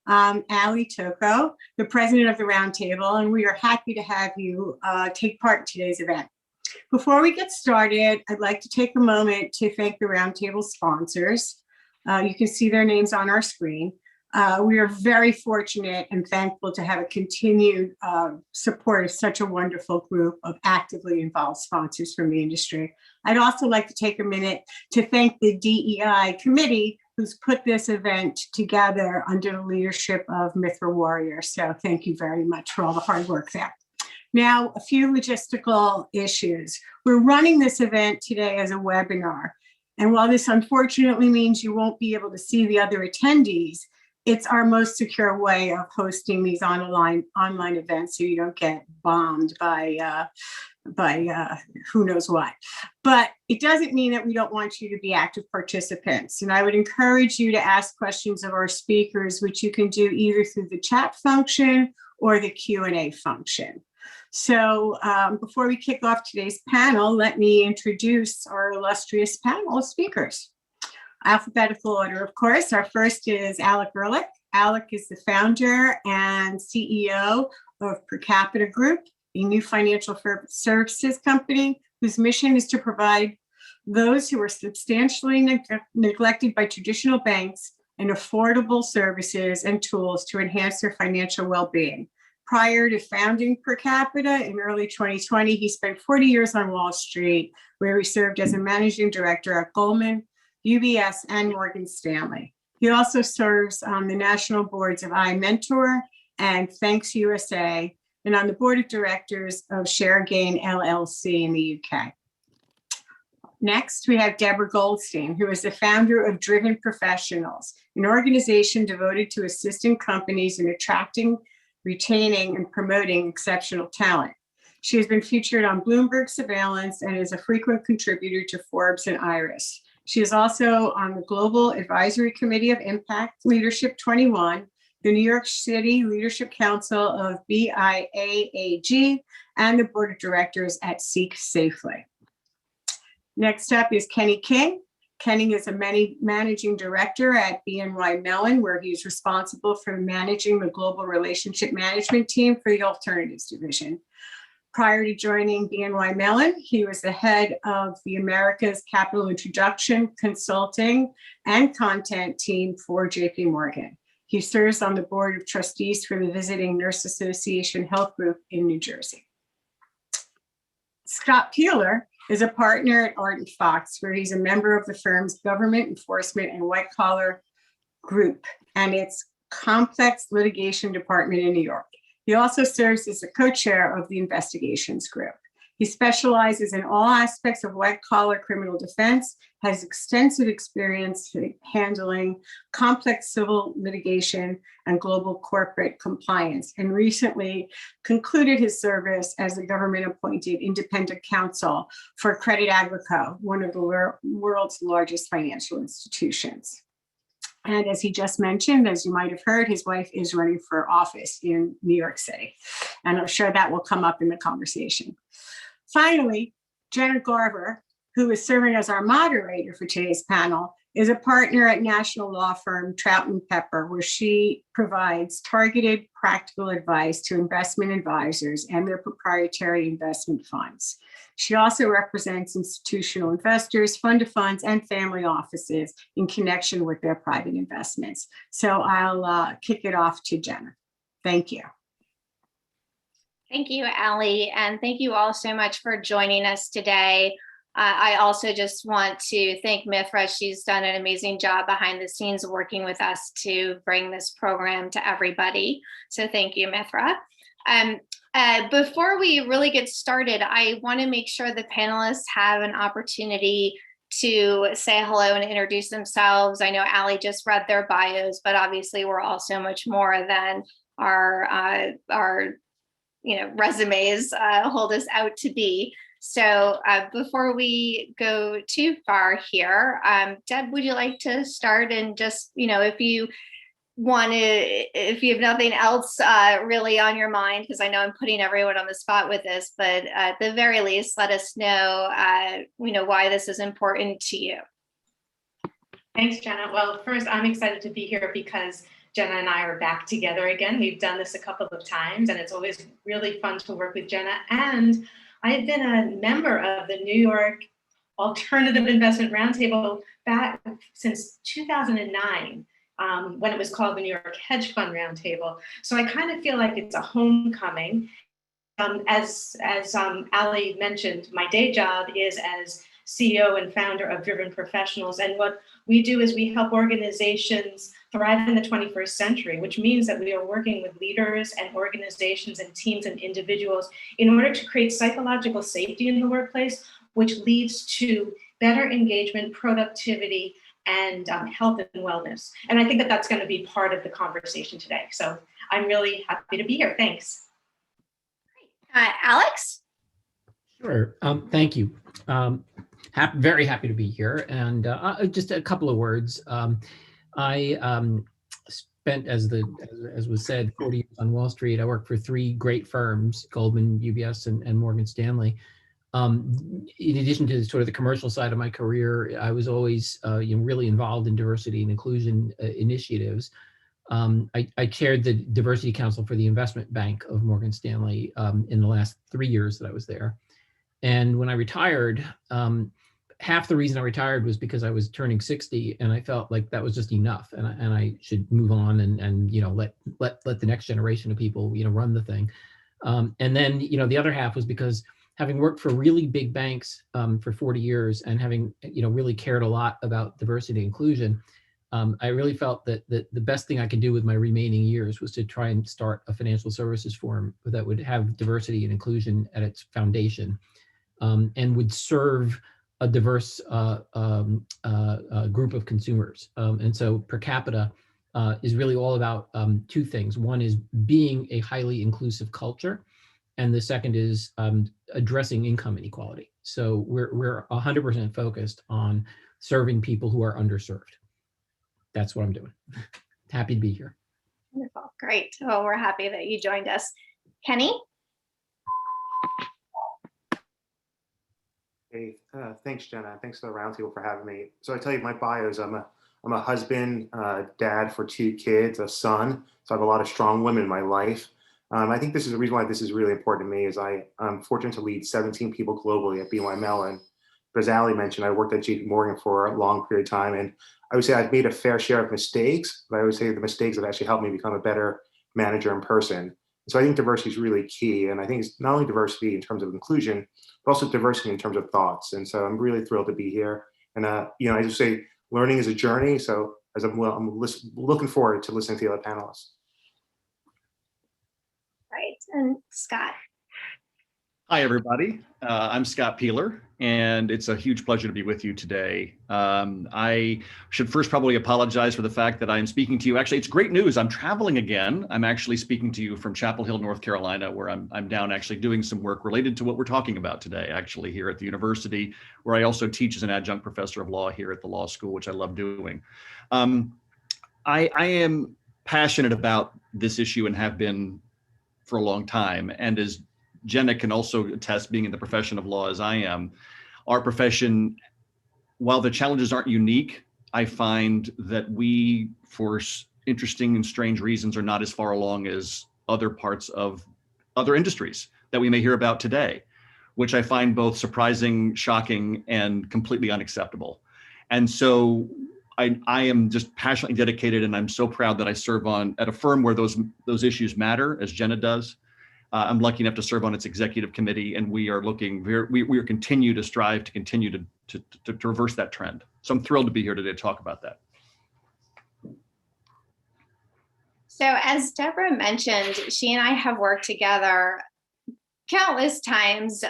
I'm Ali Toko, the president of the Roundtable, and we are happy to have you take part in today's event. Before we get started, I'd like to take a moment to thank the Roundtable sponsors. You can see their names on our screen. We are very fortunate and thankful to have a continued support of such a wonderful group of actively involved sponsors from the industry. I'd also like to take a minute to thank the DEI committee who's put this event together under the leadership of Mithra Warrior. So thank you very much for all the hard work there. Now, a few logistical issues. We're running this event today as a webinar. And while this unfortunately means you won't be able to see the other attendees, it's our most secure way of hosting these online events so you don't get bombed by who knows what. But it doesn't mean that we don't want you to be active participants. And I would encourage you to ask questions of our speakers, which you can do either through the chat function or the Q&A function. So before we kick off today's panel, let me introduce our illustrious panel of speakers. Alphabetical order, of course. Our first is Alec Ehrlich. Alec is the founder and CEO of Per Capita Group, a new financial services company whose mission is to provide those who are substantially neglected by traditional banks and affordable services and tools to enhance their financial well-being. Prior to founding Per Capita in early 2020, he spent 40 years on Wall Street, where he served as a managing director at Goldman, UBS, and Morgan Stanley. He also serves on the national boards of iMentor and Thanks USA, and on the board of directors of ShareGain LLC in the UK. Next, we have Deborah Goldstein, who is the founder of Driven Professionals, an organization devoted to assisting companies in attracting, retaining, and promoting exceptional talent. She has been featured on Bloomberg Surveillance and is a frequent contributor to Forbes and Iris. She is also on the Global Advisory Committee of Impact Leadership 21, the New York City Leadership Council of BIAAG, and the board of directors at Seek Safely. Next up is Kenny King. Kenny is a managing director at BNY Mellon, where he's responsible for managing the global relationship management team for the alternatives division. Prior to joining BNY Mellon, he was the head of the America's Capital Introduction, Consulting, and Content team for JP Morgan. He serves on the board of trustees for the Visiting Nurse Association Health Group in New Jersey. Scott Peeler is a partner at Art & Fox, where he's a member of the firm's Government Enforcement and White Collar Group and its Complex Litigation Department in New York. He also serves as the co-chair of the Investigations Group. He specializes in all aspects of white-collar criminal defense, has extensive experience handling complex civil litigation and global corporate compliance, and recently concluded his service as the government-appointed independent counsel for Crédit Agricole, one of the world's largest financial institutions. And as he just mentioned, as you might have heard, his wife is running for office in New York City. And I'm sure that will come up in the conversation. Finally, Jenna Garver, who is serving as our moderator for today's panel, is a partner at national law firm Troutman Pepper, where she provides targeted practical advice to investment advisors and their proprietary investment funds. She also represents institutional investors, fund of funds, and family offices in connection with their private investments. So I'll kick it off to Jenna. Thank you. Thank you, Ali, and thank you all so much for joining us today. I also just want to thank Mithra. She's done an amazing job behind the scenes working with us to bring this program to everybody. So thank you, Mithra. Before we really get started, I want to make sure the panelists have an opportunity to say hello and introduce themselves. I know Ali just read their bios, but obviously we're all so much more than our resumes hold us out to be. So before we go too far here, Deb, would you like to start and just, if you have nothing else really on your mind, because I know I'm putting everyone on the spot with this, but at the very least, let us know, why this is important to you. Thanks, Jenna. Well, first, I'm excited to be here because Jenna and I are back together again. We've done this a couple of times, and it's always really fun to work with Jenna. And I've been a member of the New York Alternative Investment Roundtable back since 2009, when it was called the New York Hedge Fund Roundtable. So I kind of feel like it's a homecoming. As Ali mentioned, my day job is as CEO and founder of Driven Professionals. And what we do is we help organizations thrive in the 21st century, which means that we are working with leaders and organizations and teams and individuals in order to create psychological safety in the workplace, which leads to better engagement, productivity, and health and wellness. And I think that that's going to be part of the conversation today. So I'm really happy to be here. Thanks. Alex? Sure. Thank you. Very happy to be here. And just a couple of words. I spent, as was said, 40 years on Wall Street. I worked for three great firms: Goldman, UBS, and Morgan Stanley. In addition to sort of the commercial side of my career, I was always really involved in diversity and inclusion initiatives. I chaired the Diversity Council for the Investment Bank of Morgan Stanley in the last 3 years that I was there. And when I retired, half the reason I retired was because I was turning 60, and I felt like that was just enough, and I should move on and let the next generation of people run the thing. And then the other half was because, having worked for really big banks for 40 years and having really cared a lot about diversity and inclusion, I really felt that the best thing I could do with my remaining years was to try and start a financial services firm that would have diversity and inclusion at its foundation, and would serve a diverse group of consumers. And so Per Capita is really all about two things. One is being a highly inclusive culture, and the second is addressing income inequality. So we're 100% focused on serving people who are underserved. That's what I'm doing. Happy to be here. Wonderful. Great. Well, we're happy that you joined us. Kenny? Hey, thanks, Jenna. Thanks to the Roundtable for having me. So I tell you, my bio is I'm a husband, dad for 2 kids, a son. So I have a lot of strong women in my life. I think this is the reason why this is really important to me. Is I'm fortunate to lead 17 people globally at BNY Mellon. But as Ali mentioned, I worked at JP Morgan for a long period of time, and I would say I've made a fair share of mistakes, but I would say the mistakes have actually helped me become a better manager and person. So I think diversity is really key. And I think it's not only diversity in terms of inclusion, but also diversity in terms of thoughts. And so I'm really thrilled to be here. And, I just say learning is a journey. So I'm looking forward to listening to the other panelists. Right. And Scott? Hi, everybody. I'm Scott Peeler, and it's a huge pleasure to be with you today. I should first probably apologize for the fact that I'm speaking to you. Actually, it's great news. I'm traveling again. I'm actually speaking to you from Chapel Hill, North Carolina, where I'm down actually doing some work related to what we're talking about today, actually here at the university, where I also teach as an adjunct professor of law here at the law school, which I love doing. I am passionate about this issue and have been for a long time. And as Jenna can also attest, being in the profession of law as I am, our profession, while the challenges aren't unique, I find that we, for interesting and strange reasons, are not as far along as other parts of other industries that we may hear about today, which I find both surprising, shocking, and completely unacceptable. And so I am just passionately dedicated, and I'm so proud that I serve at a firm where those issues matter, as Jenna does. I'm lucky enough to serve on its executive committee, and we are continue to strive to continue to reverse that trend. So I'm thrilled to be here today to talk about that. So as Deborah mentioned, she and I have worked together countless times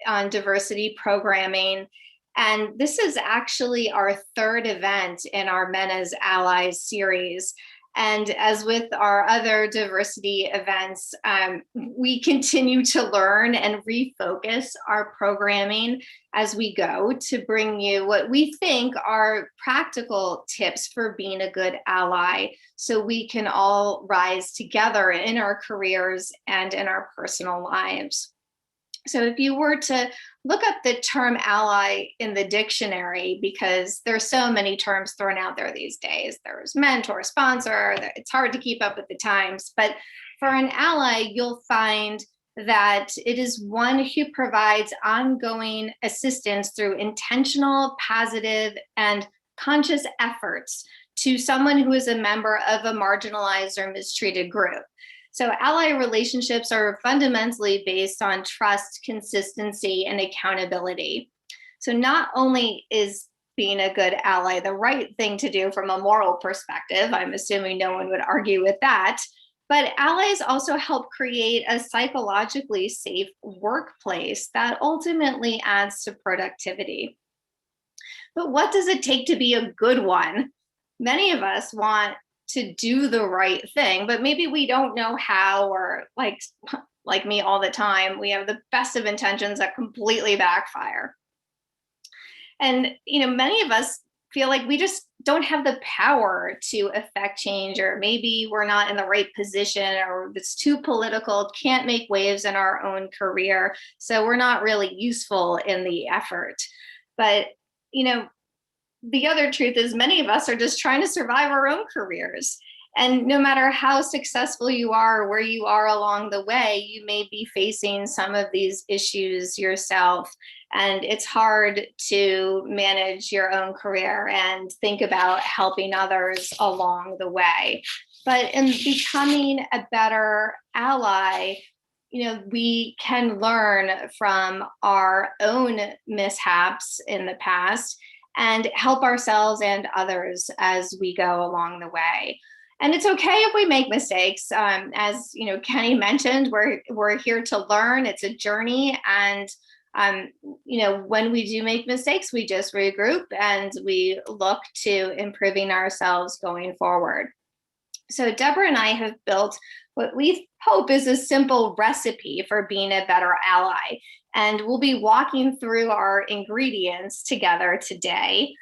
on diversity programming. And this is actually our 3rd event in our Men as Allies series. And as with our other diversity events, we continue to learn and refocus our programming as we go to bring you what we think are practical tips for being a good ally, so we can all rise together in our careers and in our personal lives. So if you were to look up the term ally in the dictionary, because there's so many terms thrown out there these days, there's mentor, sponsor, it's hard to keep up with the times. But for an ally, you'll find that it is one who provides ongoing assistance through intentional, positive, and conscious efforts to someone who is a member of a marginalized or mistreated group. So ally relationships are fundamentally based on trust, consistency, and accountability. So not only is being a good ally the right thing to do from a moral perspective, I'm assuming no one would argue with that, but allies also help create a psychologically safe workplace that ultimately adds to productivity. But what does it take to be a good one? Many of us want to do the right thing, but maybe we don't know how, or like me all the time, we have the best of intentions that completely backfire. And many of us feel like we just don't have the power to affect change, or maybe we're not in the right position, or it's too political, can't make waves in our own career, so we're not really useful in the effort. But the other truth is many of us are just trying to survive our own careers. And no matter how successful you are, where you are along the way, you may be facing some of these issues yourself. And it's hard to manage your own career and think about helping others along the way. But in becoming a better ally, we can learn from our own mishaps in the past and help ourselves and others as we go along the way. And it's okay if we make mistakes. As Kenny mentioned, we're here to learn. It's a journey, and when we do make mistakes, we just regroup and we look to improving ourselves going forward. So Deborah and I have built what we hope is a simple recipe for being a better ally. And we'll be walking through our ingredients together today.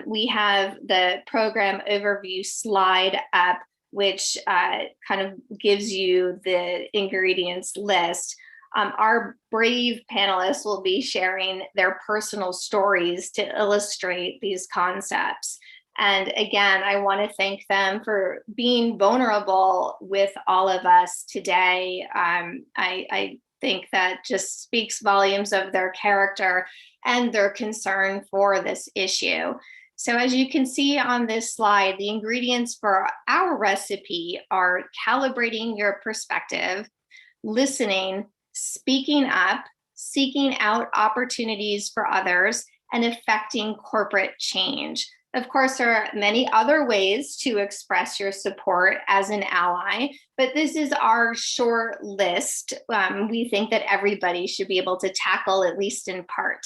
We have the program overview slide up, which kind of gives you the ingredients list. Our brave panelists will be sharing their personal stories to illustrate these concepts. And again, I want to thank them for being vulnerable with all of us today. I think that just speaks volumes of their character and their concern for this issue. So as you can see on this slide, the ingredients for our recipe are calibrating your perspective, listening, speaking up, seeking out opportunities for others, and affecting corporate change. Of course, there are many other ways to express your support as an ally, but this is our short list. We think that everybody should be able to tackle at least in part.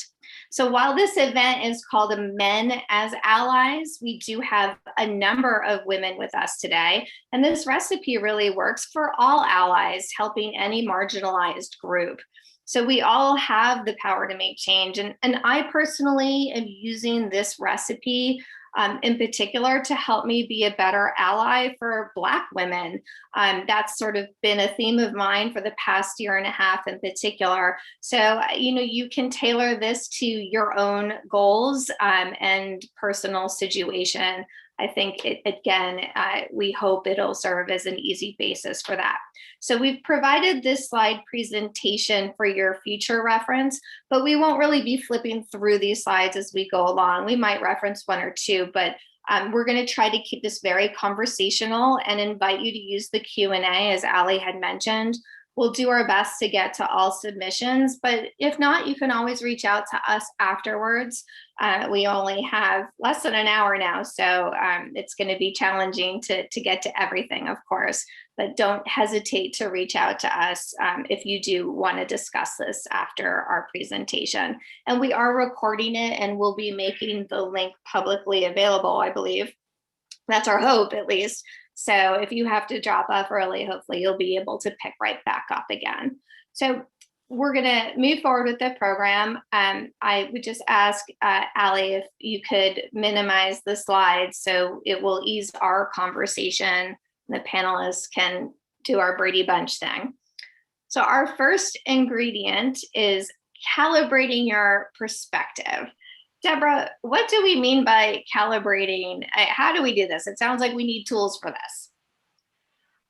So while this event is called Men as Allies, we do have a number of women with us today. And this recipe really works for all allies, helping any marginalized group. So we all have the power to make change. And I personally am using this recipe in particular to help me be a better ally for Black women. That's sort of been a theme of mine for the past year and a half in particular. So, you can tailor this to your own goals and personal situation. I think we hope it'll serve as an easy basis for that. So we've provided this slide presentation for your future reference, but we won't really be flipping through these slides as we go along. We might reference one or two, but we're going to try to keep this very conversational and invite you to use the Q&A, as Ali had mentioned. We'll do our best to get to all submissions, but if not, you can always reach out to us afterwards. We only have less than an hour now, so it's going to be challenging to get to everything, of course, but don't hesitate to reach out to us if you do want to discuss this after our presentation. And we are recording it, and we'll be making the link publicly available, I believe. That's our hope, at least. So if you have to drop off early, hopefully you'll be able to pick right back up again. So we're going to move forward with the program. I would just ask Ali if you could minimize the slides so it will ease our conversation. The panelists can do our Brady Bunch thing. So our first ingredient is calibrating your perspective. Deborah, what do we mean by calibrating? How do we do this? It sounds like we need tools for this.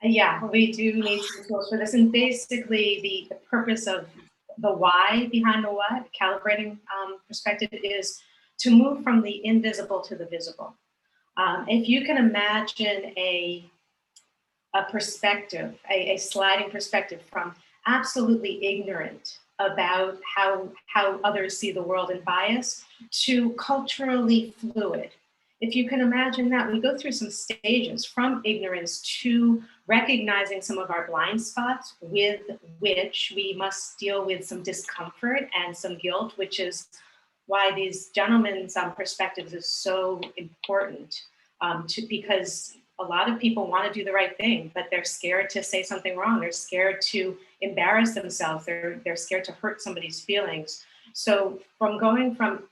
Yeah, we do need some tools for this. And basically the purpose of the why behind the what, calibrating perspective, is to move from the invisible to the visible. If you can imagine a perspective, a sliding perspective from absolutely ignorant about how others see the world and bias to culturally fluid. If you can imagine that, we go through some stages from ignorance to recognizing some of our blind spots with which we must deal with some discomfort and some guilt, which is why these gentlemen's perspectives is so important because a lot of people want to do the right thing, but they're scared to say something wrong. They're scared to embarrass themselves. They're scared to hurt somebody's feelings. So from going from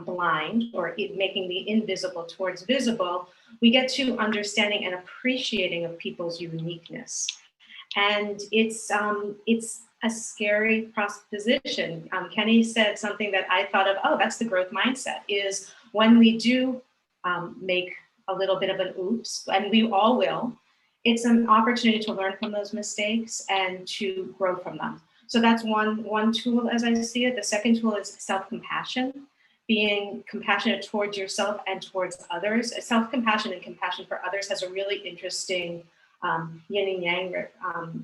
blind or making the invisible towards visible, we get to understanding and appreciating of people's uniqueness. And it's a scary proposition. Kenny said something that I thought of, oh, that's the growth mindset, is when we do make a little bit of an oops, and we all will, it's an opportunity to learn from those mistakes and to grow from them. So that's one tool as I see it. The second tool is self-compassion, being compassionate towards yourself and towards others. Self-compassion and compassion for others has a really interesting yin and yang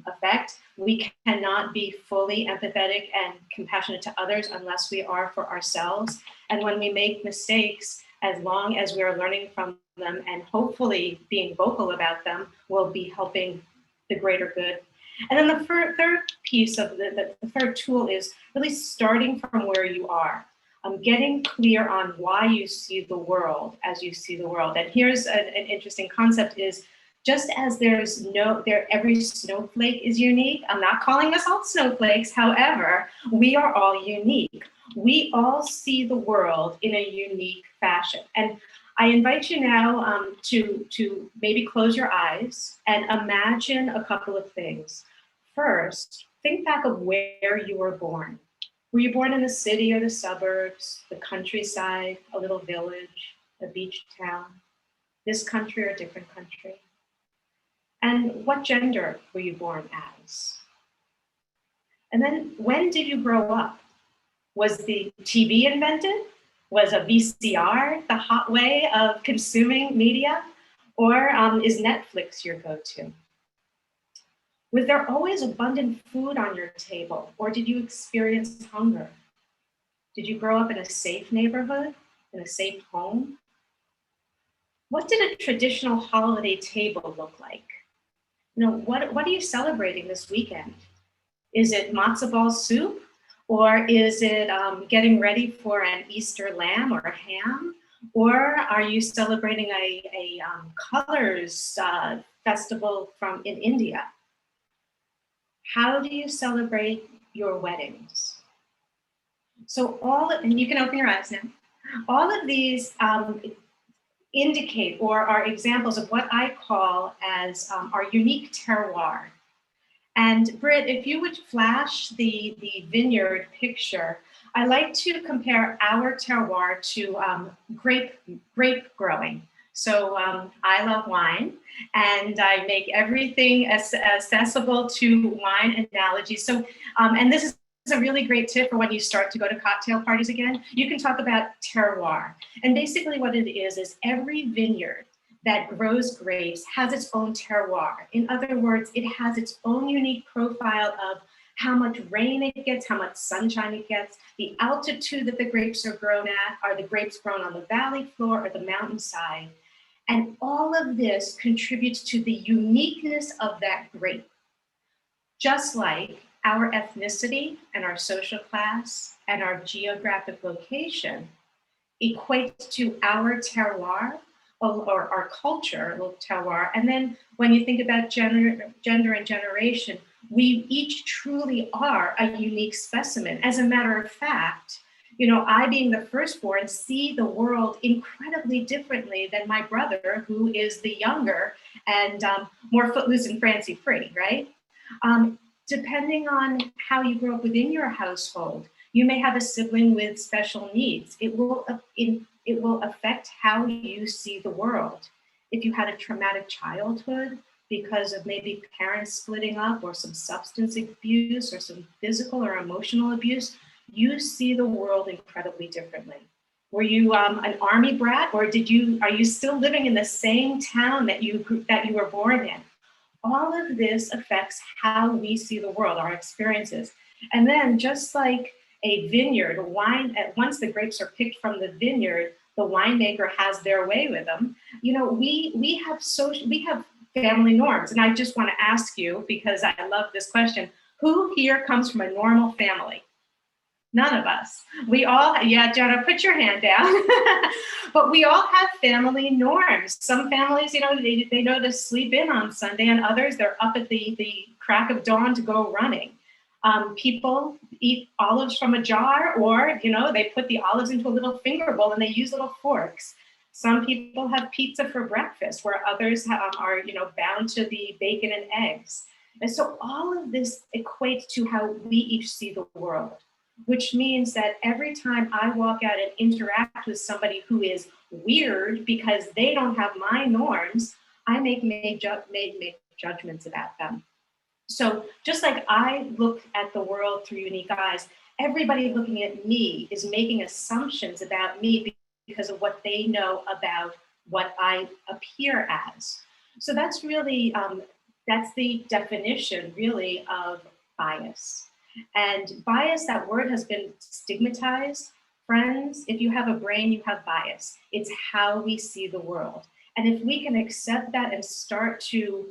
effect. We cannot be fully empathetic and compassionate to others unless we are for ourselves. And when we make mistakes, as long as we are learning from them and hopefully being vocal about them, we'll be helping the greater good. And then the third piece of the third tool is really starting from where you are. Getting clear on why you see the world as you see the world. And here's an interesting concept is, just as every snowflake is unique, I'm not calling us all snowflakes, however, we are all unique. We all see the world in a unique fashion. And I invite you now to maybe close your eyes and imagine a couple of things. First, think back of where you were born. Were you born in the city or the suburbs, the countryside, a little village, a beach town, this country or a different country? And what gender were you born as? And then when did you grow up? Was the TV invented? Was a VCR the hot way of consuming media? Or is Netflix your go-to? Was there always abundant food on your table, or did you experience hunger? Did you grow up in a safe neighborhood, in a safe home? What did a traditional holiday table look like? What are you celebrating this weekend? Is it matzo ball soup? Or is it getting ready for an Easter lamb or a ham? Or are you celebrating a colors festival in India? How do you celebrate your weddings? So and you can open your eyes now. All of these indicate or are examples of what I call as our unique terroir. And Britt, if you would flash the vineyard picture, I like to compare our terroir to grape growing. So I love wine, and I make everything accessible to wine analogies. So, and this is a really great tip for when you start to go to cocktail parties again. You can talk about terroir. And basically what it is every vineyard that grows grapes has its own terroir. In other words, it has its own unique profile of how much rain it gets, how much sunshine it gets, the altitude that the grapes are grown at. Are the grapes grown on the valley floor or the mountainside? And all of this contributes to the uniqueness of that grape. Just like our ethnicity and our social class and our geographic location equates to our terroir, or our culture, terroir. And then when you think about gender and generation, we each truly are a unique specimen. As a matter of fact, I, being the firstborn, see the world incredibly differently than my brother, who is the younger and more footloose and fancy free, right? depending on how you grew up within your household, you may have a sibling with special needs. It will affect how you see the world. If you had a traumatic childhood because of maybe parents splitting up or some substance abuse or some physical or emotional abuse, you see the world incredibly differently. Were you an army brat, or are you still living in the same town that you were born in? All of this affects how we see the world, our experiences. And then just like a vineyard, once the grapes are picked from the vineyard, the winemaker has their way with them. You know, we have family norms. And I just want to ask you, because I love this question, who here comes from a normal family? None of us. We all, yeah, Jenna, put your hand down. But we all have family norms. Some families, you know, they know to sleep in on Sunday, and others, they're up at the crack of dawn to go running. People eat olives from a jar, or, you know, they put the olives into a little finger bowl and they use little forks. Some people have pizza for breakfast, where others are, you know, bound to the bacon and eggs. And so all of this equates to how we each see the world, which means that every time I walk out and interact with somebody who is weird because they don't have my norms, I make judgments about them. So just like I look at the world through unique eyes, everybody looking at me is making assumptions about me because of what they know about what I appear as. So that's really, that's the definition really of bias. And bias, that word has been stigmatized. Friends, if you have a brain, you have bias. It's how we see the world. And if we can accept that and start to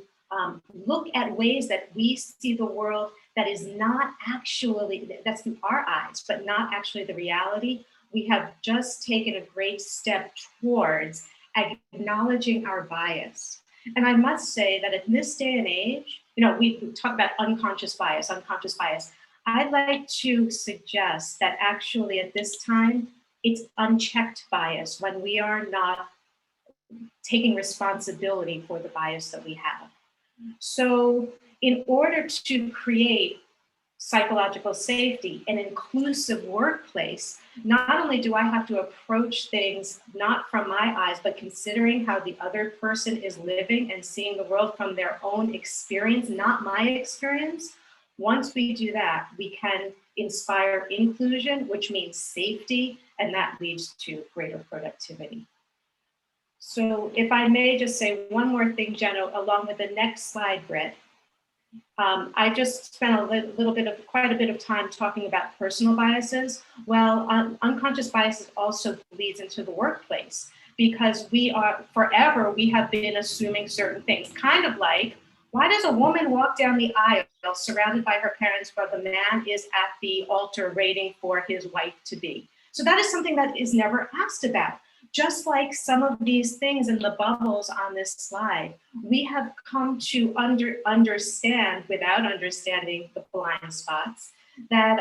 look at ways that we see the world that is not actually, that's in our eyes, but not actually the reality, we have just taken a great step towards acknowledging our bias. And I must say that in this day and age, you know, we talk about unconscious bias. I'd like to suggest that actually at this time, it's unchecked bias when we are not taking responsibility for the bias that we have. So in order to create psychological safety, an inclusive workplace, not only do I have to approach things not from my eyes, but considering how the other person is living and seeing the world from their own experience, not my experience. Once we do that, we can inspire inclusion, which means safety, and that leads to greater productivity. So if I may just say one more thing, Jenna, along with the next slide, Britt. I just spent quite a bit of time talking about personal biases. Well, unconscious biases also leads into the workplace, because we have been assuming certain things, kind of like, why does a woman walk down the aisle surrounded by her parents while the man is at the altar waiting for his wife to be? So that is something that is never asked about. Just like some of these things in the bubbles on this slide, we have come to understand, without understanding the blind spots, that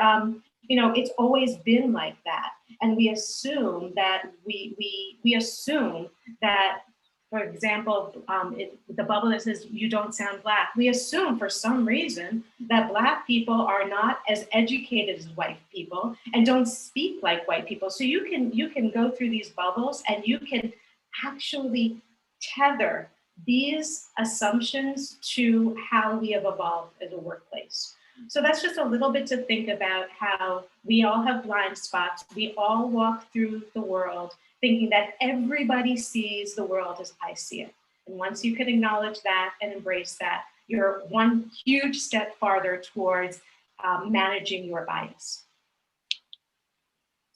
you know, it's always been like that, and we assume that we assume that, for example, the bubble that says you don't sound Black, we assume for some reason that Black people are not as educated as white people and don't speak like white people. So you can go through these bubbles and you can actually tether these assumptions to how we have evolved as a workplace. So that's just a little bit to think about, how we all have blind spots. We all walk through the world thinking that everybody sees the world as I see it. And once you can acknowledge that and embrace that, you're one huge step farther towards managing your bias.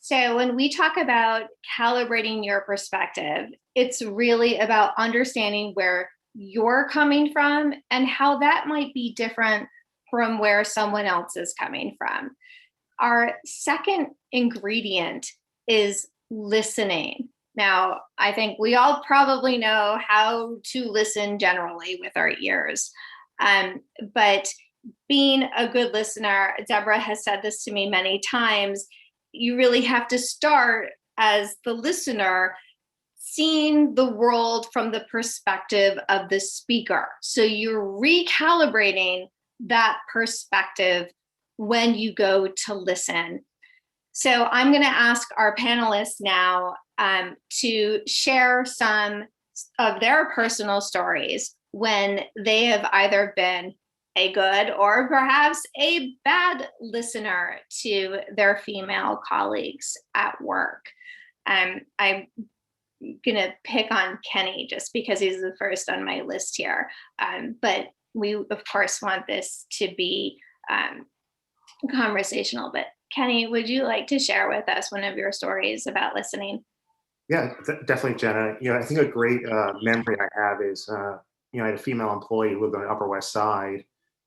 So when we talk about calibrating your perspective, it's really about understanding where you're coming from and how that might be different from where someone else is coming from. Our second ingredient is listening. Now, I think we all probably know how to listen generally with our ears, but being a good listener, Deborah has said this to me many times, you really have to start as the listener seeing the world from the perspective of the speaker. So you're recalibrating that perspective when you go to listen. So I'm going to ask our panelists now to share some of their personal stories when they have either been a good or perhaps a bad listener to their female colleagues at work. I'm gonna pick on Kenny just because he's the first on my list here. But we of course want this to be conversational. But Kenny, would you like to share with us one of your stories about listening? Yeah, definitely, Jenna. I think a great memory I have is, I had a female employee who lived on the Upper West Side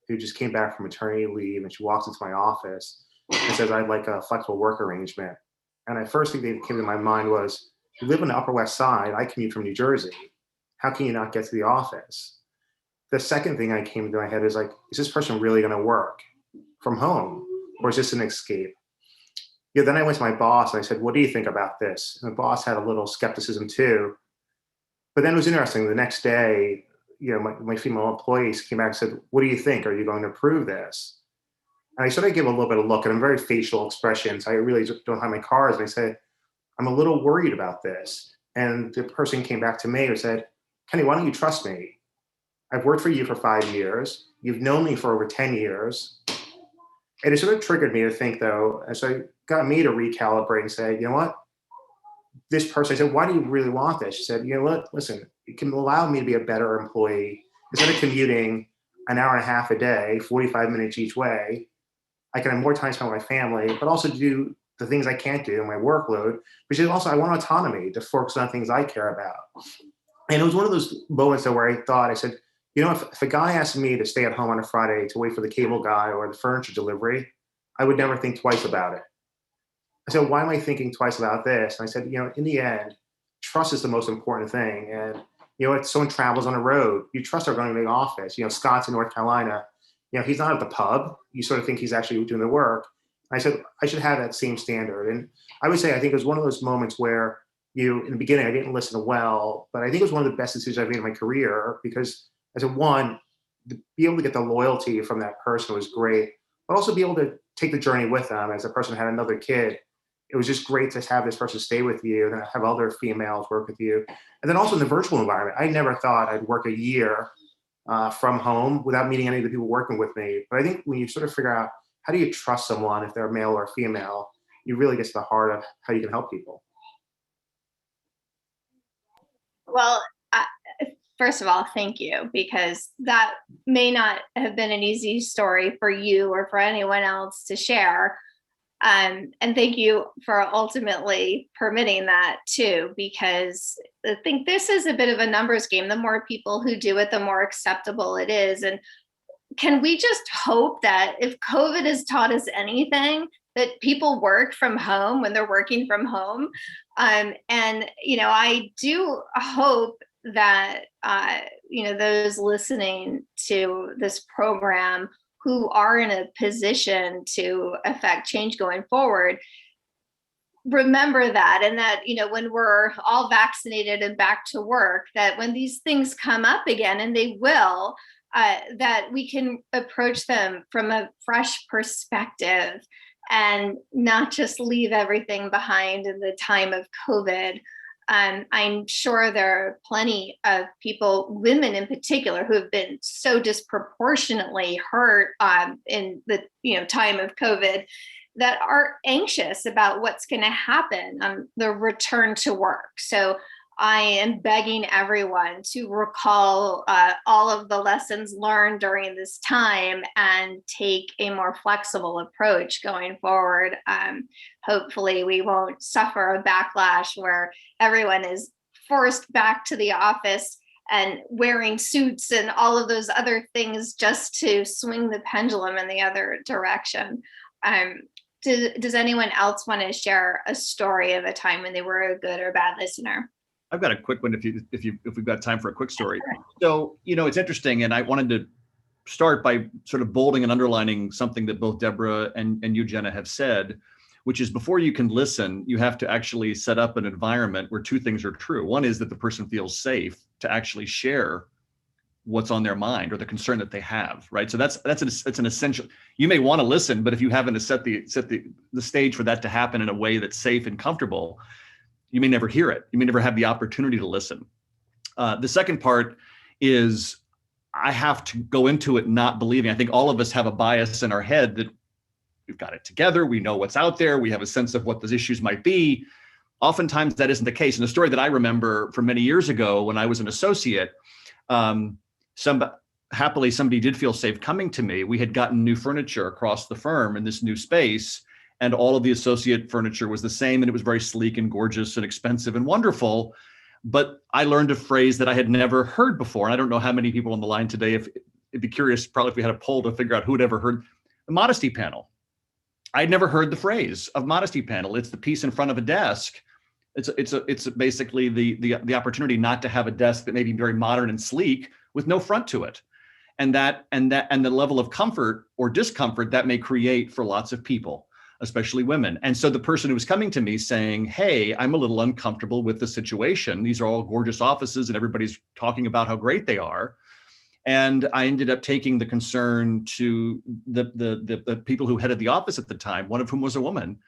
who just came back from maternity leave, and she walks into my office and says, "I'd like a flexible work arrangement." And the first thing that came to my mind was, you live on the Upper West Side, I commute from New Jersey. How can you not get to the office? The second thing I came to my head is like, is this person really going to work from home, or is this an escape? Then I went to my boss and I said, "What do you think about this?" And the boss had a little skepticism too. But then it was interesting. The next day, my female employees came back and said, "What do you think? Are you going to approve this?" And I sort of give a little bit of look, and I'm very facial expressions. I really don't have my cards. And I said, "I'm a little worried about this." And the person came back to me and said, "Kenny, why don't you trust me? I've worked for you for 5 years. You've known me for over 10 years. And it sort of triggered me to think, though, and so it got me to recalibrate and say, you know what? This person, I said, "Why do you really want this?" She said, "You know what? Listen, it can allow me to be a better employee. Instead of commuting an hour and a half a day, 45 minutes each way, I can have more time spent with my family, but also do the things I can't do in my workload. But she said, also, I want autonomy to focus on things I care about." And it was one of those moments where I thought, I said, if a guy asked me to stay at home on a Friday to wait for the cable guy or the furniture delivery, I would never think twice about it. I said, why am I thinking twice about this? And I said, in the end, trust is the most important thing. And, if someone travels on a road, you trust they're going to the office. Scott's in North Carolina, he's not at the pub. You sort of think he's actually doing the work. And I said, I should have that same standard. And I would say, I think it was one of those moments where in the beginning, I didn't listen well, but I think it was one of the best decisions I've made in my career because I said, one, to be able to get the loyalty from that person was great, but also be able to take the journey with them as a person had another kid. It was just great to have this person stay with you and have other females work with you. And then also in the virtual environment, I never thought I'd work a year from home without meeting any of the people working with me. But I think when you sort of figure out how do you trust someone if they're male or female, you really get to the heart of how you can help people. Well, first of all, thank you, because that may not have been an easy story for you or for anyone else to share. And thank you for ultimately permitting that too, because I think this is a bit of a numbers game. The more people who do it, the more acceptable it is. And can we just hope that if COVID has taught us anything, that people work from home when they're working from home? And, I do hope that, those listening to this program who are in a position to affect change going forward, remember that. And that, when we're all vaccinated and back to work, that when these things come up again, and they will, that we can approach them from a fresh perspective and not just leave everything behind in the time of COVID. I'm sure there are plenty of people, women in particular, who have been so disproportionately hurt in the time of COVID, that are anxious about what's going to happen on the return to work. So I am begging everyone to recall all of the lessons learned during this time and take a more flexible approach going forward. Hopefully we won't suffer a backlash where everyone is forced back to the office and wearing suits and all of those other things just to swing the pendulum in the other direction. Does anyone else want to share a story of a time when they were a good or bad listener? I've got a quick one if we've got time for a quick story. So, it's interesting, and I wanted to start by sort of bolding and underlining something that both Deborah and you, Jenna, have said, which is before you can listen, you have to actually set up an environment where two things are true. One is that the person feels safe to actually share what's on their mind or the concern that they have, right? So that's an essential. You may want to listen, but if you haven't set the stage for that to happen in a way that's safe and comfortable, you may never hear it. You may never have the opportunity to listen. The second part is I have to go into it not believing. I think all of us have a bias in our head that we've got it together. We know what's out there. We have a sense of what those issues might be. Oftentimes that isn't the case. And the story that I remember from many years ago when I was an associate, happily somebody did feel safe coming to me. We had gotten new furniture across the firm in this new space, and all of the associate furniture was the same, and it was very sleek and gorgeous and expensive and wonderful. But I learned a phrase that I had never heard before. And I don't know how many people on the line today, if it'd be curious, probably if we had a poll to figure out who had ever heard the modesty panel. I'd never heard the phrase of modesty panel. It's the piece in front of a desk. It's basically the opportunity not to have a desk that may be very modern and sleek with no front to it. And the level of comfort or discomfort that may create for lots of people, especially women. And so the person who was coming to me saying, hey, I'm a little uncomfortable with the situation. These are all gorgeous offices and everybody's talking about how great they are. And I ended up taking the concern to the people who headed the office at the time, one of whom was a woman.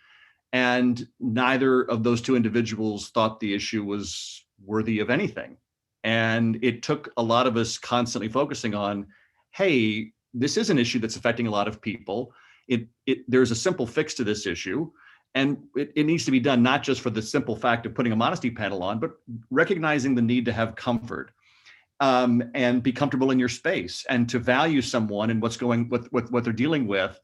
And neither of those two individuals thought the issue was worthy of anything. And it took a lot of us constantly focusing on, hey, this is an issue that's affecting a lot of people. There's a simple fix to this issue. And it needs to be done not just for the simple fact of putting a modesty panel on, but recognizing the need to have comfort and be comfortable in your space and to value someone and what they're dealing with.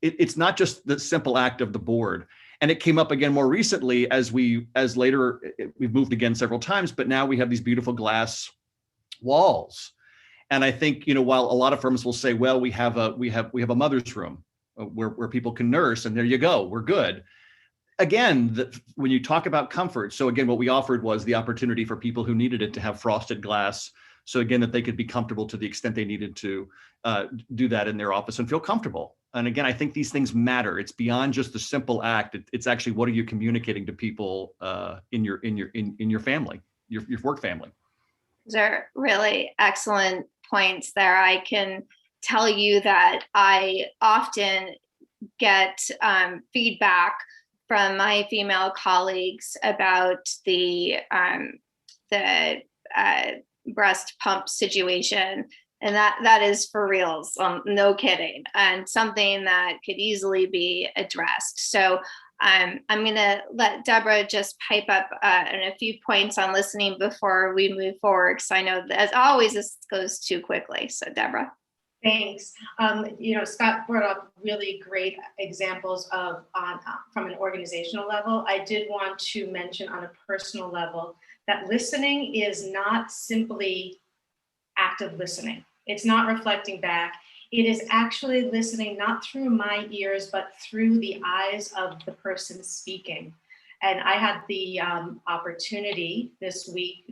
It's not just the simple act of the board. And it came up again more recently as later we've moved again several times, but now we have these beautiful glass walls. And I think, while a lot of firms will say, well, we have a mother's room where people can nurse, and there you go, we're good. Again, when you talk about comfort, so again, what we offered was the opportunity for people who needed it to have frosted glass. So again, that they could be comfortable to the extent they needed to do that in their office and feel comfortable. And again, I think these things matter. It's beyond just the simple act. It's actually, what are you communicating to people in your family, your work family? Those are really excellent points there. I can tell you that I often get feedback from my female colleagues about the breast pump situation. And that is for reals, no kidding, and something that could easily be addressed. So I'm going to let Deborah just pipe up on a few points on listening before we move forward, because I know that, as always, this goes too quickly. So Deborah. Thanks. Scott brought up really great examples from an organizational level. I did want to mention on a personal level that listening is not simply active listening. It's not reflecting back. It is actually listening not through my ears, but through the eyes of the person speaking. And I had the opportunity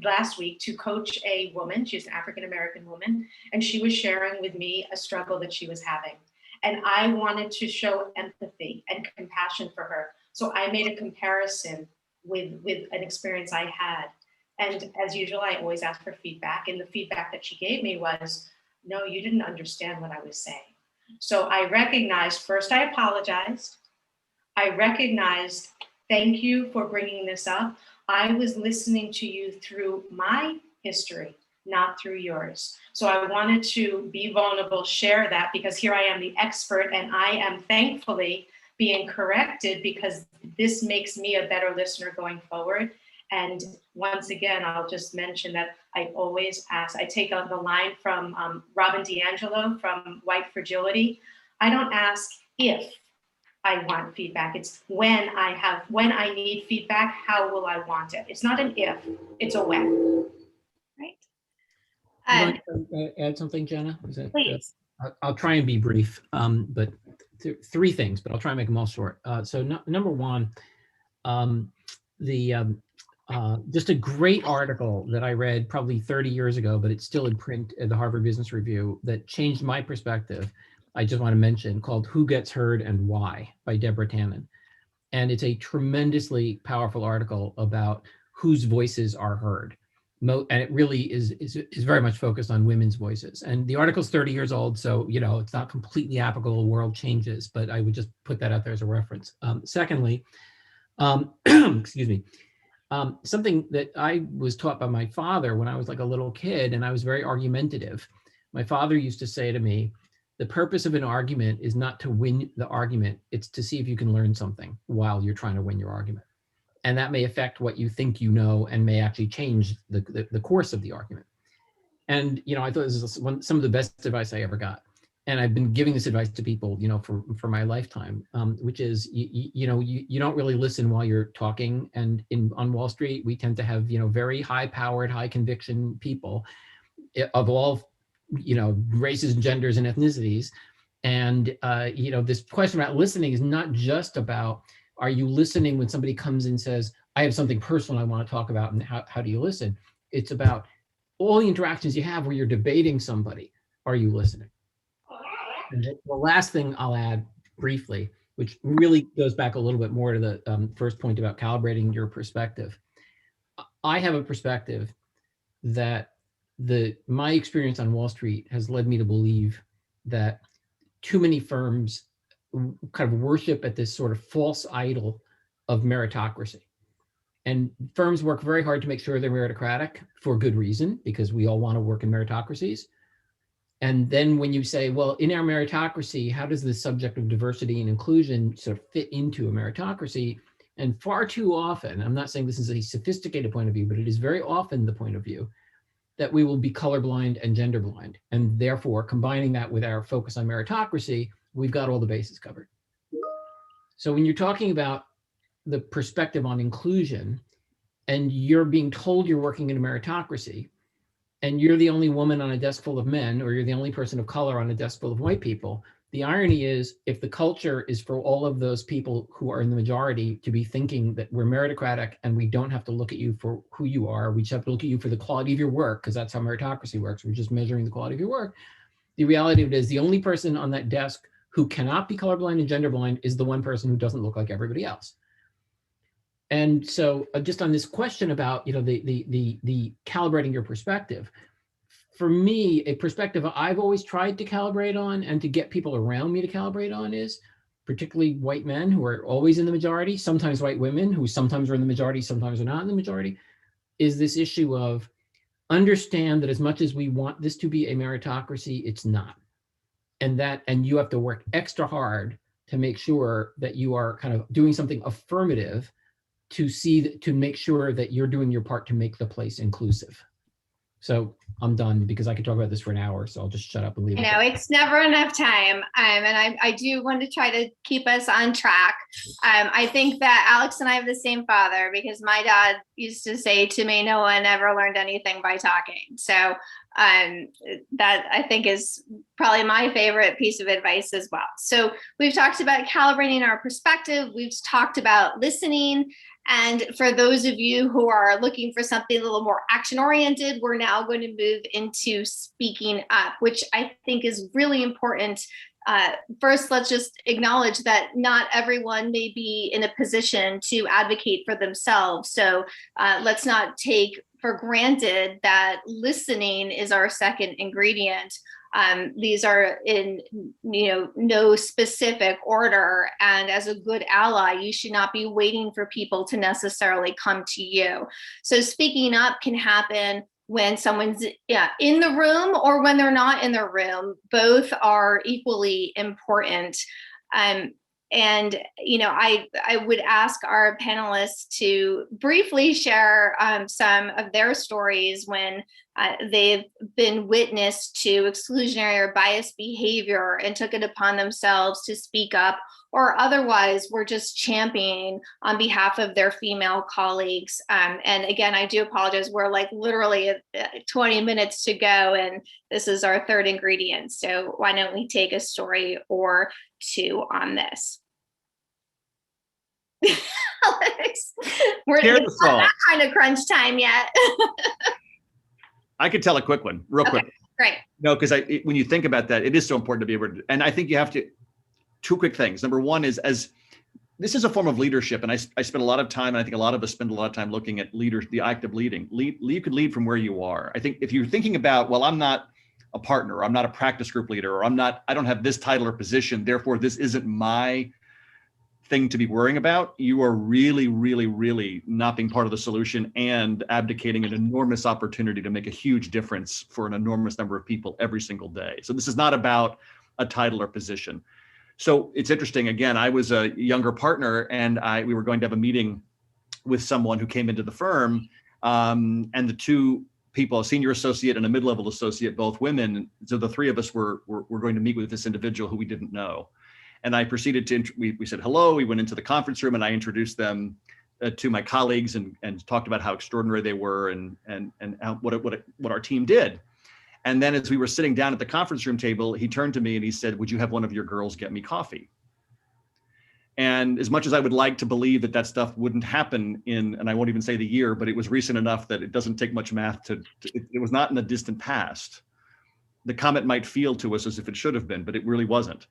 last week, to coach a woman. She's an African-American woman, and she was sharing with me a struggle that she was having. And I wanted to show empathy and compassion for her. So I made a comparison with an experience I had. And as usual, I always ask for feedback. And the feedback that she gave me was, no, you didn't understand what I was saying. So I recognized, first I apologized. I recognized, thank you for bringing this up. I was listening to you through my history, not through yours. So I wanted to be vulnerable, share that, because here I am, the expert, and I am thankfully being corrected, because this makes me a better listener going forward. And once again, I'll just mention that I always ask, I take the line from Robin DiAngelo from White Fragility. I don't ask if I want feedback. It's when I need feedback, how will I want it? It's not an if, it's a when. Right. You want to add something, Jenna? Please. I'll try and be brief, but three things, but I'll try and make them all short. Number one, just a great article that I read probably 30 years ago, but it's still in print at the Harvard Business Review, that changed my perspective. I just want to mention, called Who Gets Heard and Why by Deborah Tannen. And it's a tremendously powerful article about whose voices are heard. and it really is very much focused on women's voices. And the article's 30 years old, so it's not completely applicable. World changes, but I would just put that out there as a reference. Secondly, excuse me, something that I was taught by my father when I was like a little kid, and I was very argumentative. My father used to say to me, the purpose of an argument is not to win the argument, it's to see if you can learn something while you're trying to win your argument. And that may affect what you think you know and may actually change the course of the argument. And, I thought this was some of the best advice I ever got. And I've been giving this advice to people, for my lifetime, which is, you don't really listen while you're talking. And on Wall Street, we tend to have, very high powered, high conviction people of all, races and genders and ethnicities. And, this question about listening is not just about, are you listening when somebody comes and says, I have something personal I want to talk about, and how do you listen? It's about all the interactions you have where you're debating somebody. Are you listening? And the last thing I'll add briefly, which really goes back a little bit more to the first point about calibrating your perspective. I have a perspective that my experience on Wall Street has led me to believe that too many firms kind of worship at this sort of false idol of meritocracy. And firms work very hard to make sure they're meritocratic for good reason, because we all want to work in meritocracies. And then when you say, well, in our meritocracy, how does the subject of diversity and inclusion sort of fit into a meritocracy? And far too often, I'm not saying this is a sophisticated point of view, but it is very often the point of view that we will be colorblind and gender blind. And therefore, combining that with our focus on meritocracy, we've got all the bases covered. So when you're talking about the perspective on inclusion, and you're being told you're working in a meritocracy, and you're the only woman on a desk full of men, or you're the only person of color on a desk full of white people, the irony is, if the culture is for all of those people who are in the majority to be thinking that we're meritocratic and we don't have to look at you for who you are, we just have to look at you for the quality of your work, because that's how meritocracy works. We're just measuring the quality of your work. The reality of it is, the only person on that desk who cannot be colorblind and gender blind is the one person who doesn't look like everybody else. And so just on this question about, the calibrating your perspective, for me, a perspective I've always tried to calibrate on and to get people around me to calibrate on is, particularly white men who are always in the majority, sometimes white women who sometimes are in the majority, sometimes are not in the majority, is this issue of understand that as much as we want this to be a meritocracy, it's not. And you have to work extra hard to make sure that you are kind of doing something affirmative to make sure that you're doing your part to make the place inclusive. So I'm done, because I could talk about this for an hour, so I'll just shut up and leave it. It's never enough time. And I do want to try to keep us on track. I think that Alex and I have the same father, because my dad used to say to me, no one ever learned anything by talking. So that I think is probably my favorite piece of advice as well. So we've talked about calibrating our perspective. We've talked about listening. And for those of you who are looking for something a little more action oriented, we're now going to move into speaking up, which I think is really important. First, let's just acknowledge that not everyone may be in a position to advocate for themselves. So let's not take for granted that listening is our second ingredient. These are in no specific order, and as a good ally, you should not be waiting for people to necessarily come to you. So speaking up can happen when someone's in the room or when they're not in the room. Both are equally important. And I would ask our panelists to briefly share some of their stories when they've been witness to exclusionary or biased behavior and took it upon themselves to speak up, or otherwise were just championing on behalf of their female colleagues. And again, I do apologize. We're like literally 20 minutes to go, and this is our third ingredient. So why don't we take a story or two on this? Alex, we're not that kind of crunch time yet. I could tell a quick one, real quick. Great. No, because when you think about that, it is so important to be able to, and I think you have to, two quick things. Number one is, as this is a form of leadership. And I spend a lot of time, and I think a lot of us spend a lot of time looking at leaders, the act of leading. You could lead from where you are. I think if you're thinking about, well, I'm not a partner, or I'm not a practice group leader, or I don't have this title or position, therefore this isn't my thing to be worrying about, you are really, really, really not being part of the solution and abdicating an enormous opportunity to make a huge difference for an enormous number of people every single day. So this is not about a title or position. So it's interesting. Again, I was a younger partner, and we were going to have a meeting with someone who came into the firm, and the two people, a senior associate and a mid-level associate, both women. So the three of us were going to meet with this individual who we didn't know. And I proceeded to, we said hello, we went into the conference room, and I introduced them to my colleagues and talked about how extraordinary they were and how, what our team did. And then as we were sitting down at the conference room table, he turned to me and he said, "Would you have one of your girls get me coffee?" And as much as I would like to believe that that stuff wouldn't happen and I won't even say the year, but it was recent enough that it doesn't take much math it was not in the distant past. The comment might feel to us as if it should have been, but it really wasn't.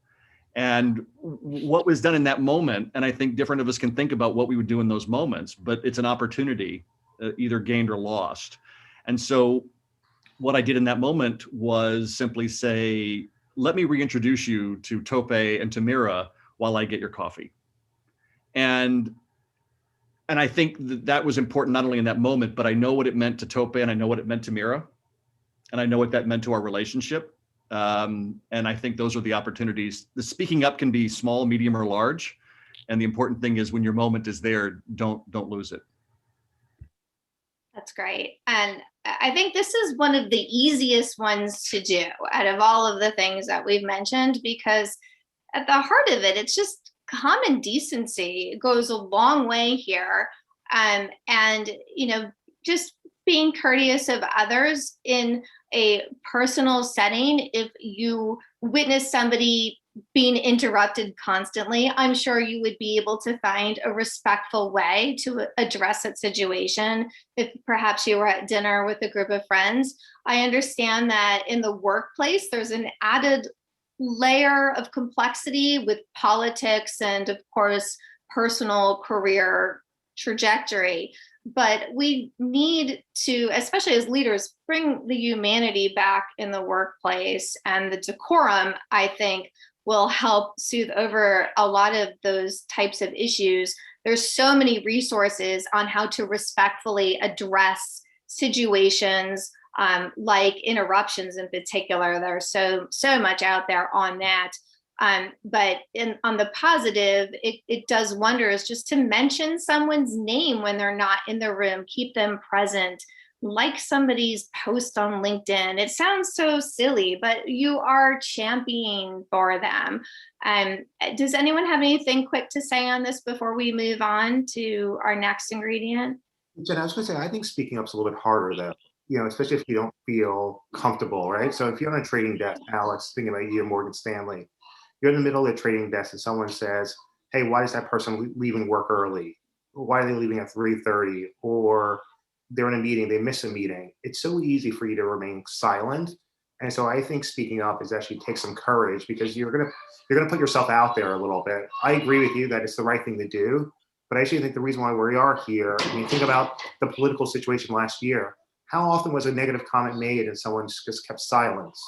And what was done in that moment, and I think different of us can think about what we would do in those moments, but it's an opportunity, either gained or lost. And so what I did in that moment was simply say, let me reintroduce you to Tope and Tamira while I get your coffee. And I think that was important, not only in that moment, but I know what it meant to Tope, and I know what it meant to Mira, and I know what that meant to our relationship. And I think those are the opportunities. The speaking up can be small, medium, or large. And the important thing is when your moment is there, don't lose it. That's great. And I think this is one of the easiest ones to do out of all of the things that we've mentioned, because at the heart of it, it's just common decency. It goes a long way here. And, just being courteous of others in a personal setting. If you witness somebody being interrupted constantly, I'm sure you would be able to find a respectful way to address that situation. If perhaps you were at dinner with a group of friends, I understand that in the workplace, there's an added layer of complexity with politics and, of course, personal career trajectory. But we need to, especially as leaders, bring the humanity back in the workplace, and the decorum, I think, will help soothe over a lot of those types of issues. There's so many resources on how to respectfully address situations like interruptions in particular. There's so much out there on that. But on the positive, it does wonders just to mention someone's name when they're not in the room, keep them present, like somebody's post on LinkedIn. It sounds so silly, but you are championing for them. Does anyone have anything quick to say on this before we move on to our next ingredient? Jen, I was going to say, I think speaking up's a little bit harder though, especially if you don't feel comfortable, right? So if you're on a trading desk, Alex, thinking about you at Morgan Stanley, you're in the middle of the trading desk and someone says, "Hey, why is that person leaving work early? Why are they leaving at 3:30? Or they're in a meeting, they miss a meeting." It's so easy for you to remain silent. And so I think speaking up is actually take some courage, because you're gonna put yourself out there a little bit. I agree with you that it's the right thing to do, but I actually think the reason why we are here, when you think about the political situation last year, how often was a negative comment made and someone just kept silence?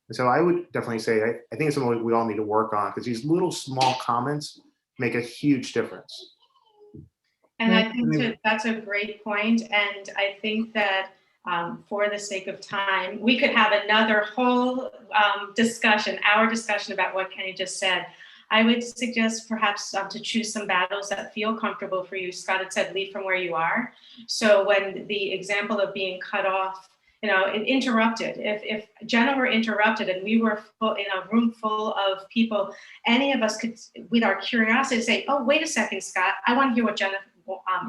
And so I would definitely say, I think it's something we all need to work on, because these little small comments make a huge difference. And I think that's a great point. And I think that for the sake of time, we could have another whole discussion, our discussion about what Kenny just said. I would suggest perhaps to choose some battles that feel comfortable for you. Scott had said, lead from where you are. So when the example of being cut off, interrupted, if Jenna were interrupted and we were in a room full of people, any of us could, with our curiosity, say, "Oh, wait a second, Scott, I want to hear what Jenna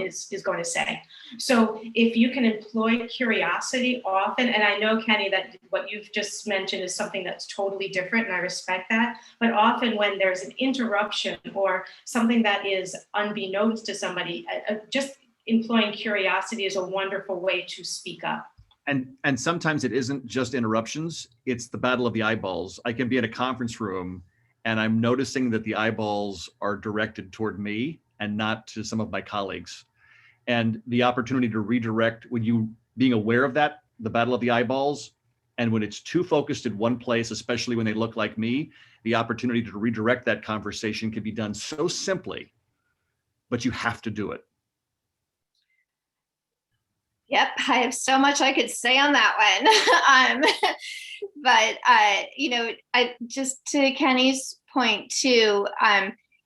is going to say." So if you can employ curiosity often, and I know, Kenny, that what you've just mentioned is something that's totally different, and I respect that, but often when there's an interruption or something that is unbeknownst to somebody, just employing curiosity is a wonderful way to speak up. And sometimes it isn't just interruptions, it's the battle of the eyeballs. I can be in a conference room and I'm noticing that the eyeballs are directed toward me and not to some of my colleagues. And the opportunity to redirect, when you being aware of that, the battle of the eyeballs, and when it's too focused in one place, especially when they look like me, the opportunity to redirect that conversation can be done so simply, but you have to do it. Yep, I have so much I could say on that one. But I just to Kenny's point too,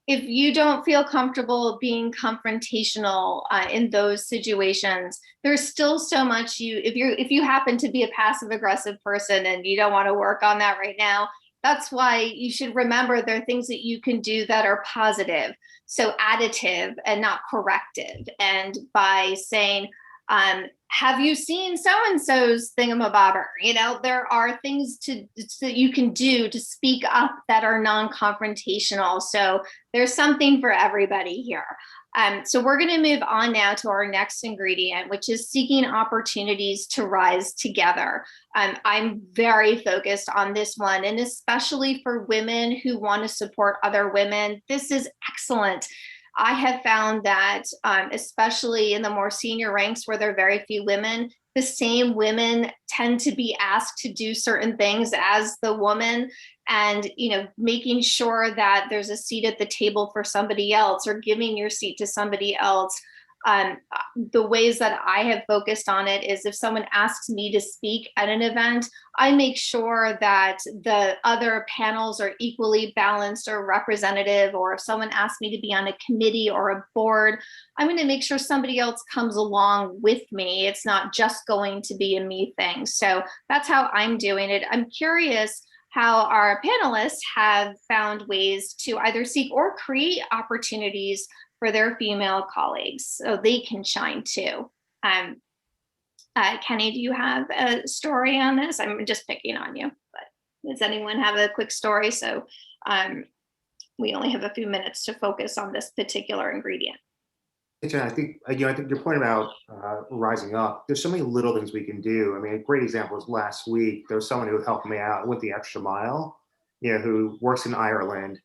if you don't feel comfortable being confrontational in those situations, there's still so much if you happen to be a passive aggressive person and you don't want to work on that right now, that's why you should remember there are things that you can do that are positive, so additive and not corrective. And by saying, have you seen so-and-so's thingamabobber? There are things that you can do to speak up that are non-confrontational. So there's something for everybody here. So we're going to move on now to our next ingredient, which is seeking opportunities to rise together. I'm very focused on this one, and especially for women who want to support other women. This is excellent. I have found that, especially in the more senior ranks where there are very few women, the same women tend to be asked to do certain things as the woman, and making sure that there's a seat at the table for somebody else or giving your seat to somebody else. The ways that I have focused on it is if someone asks me to speak at an event, I make sure that the other panels are equally balanced or representative, or if someone asks me to be on a committee or a board, I'm going to make sure somebody else comes along with me. It's not just going to be a me thing. So that's how I'm doing it. I'm curious how our panelists have found ways to either seek or create opportunities for their female colleagues so they can shine too. Kenny, do you have a story on this? I'm just picking on you, but does anyone have a quick story? So we only have a few minutes to focus on this particular ingredient. Hey, Jen, I think your point about rising up, there's so many little things we can do. I mean, a great example is last week, there was someone who helped me out with the extra mile, who works in Ireland,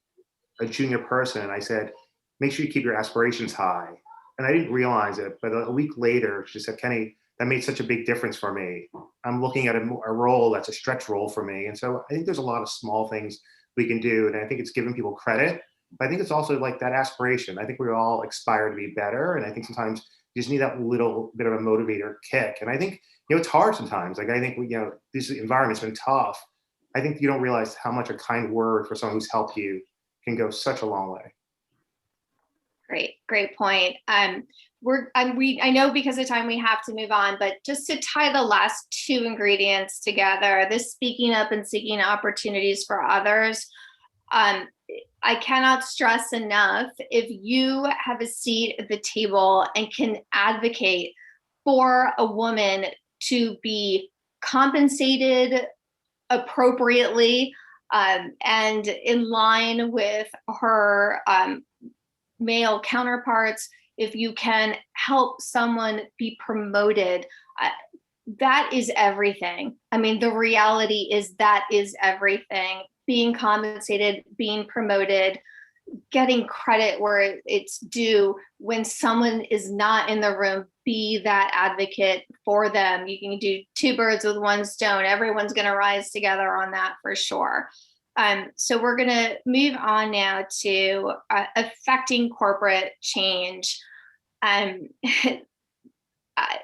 a junior person. And I said, make sure you keep your aspirations high. And I didn't realize it, but a week later, she said, Kenny, that made such a big difference for me. I'm looking at a role that's a stretch role for me. And so I think there's a lot of small things we can do. And I think it's giving people credit. But I think it's also like that aspiration. I think we all aspire to be better. And I think sometimes you just need that little bit of a motivator kick. And I think, it's hard sometimes. Like, I think, this environment's been tough. I think you don't realize how much a kind word for someone who's helped you can go such a long way. Great point. I know because of time we have to move on, but just to tie the last two ingredients together, this speaking up and seeking opportunities for others. I cannot stress enough, if you have a seat at the table and can advocate for a woman to be compensated appropriately and in line with her male counterparts, if you can help someone be promoted, that is everything. I mean, the reality is that is everything. Being compensated, being promoted, getting credit where it's due. When someone is not in the room, be that advocate for them. You can do two birds with one stone. Everyone's going to rise together on that for sure. So we're going to move on now to affecting corporate change.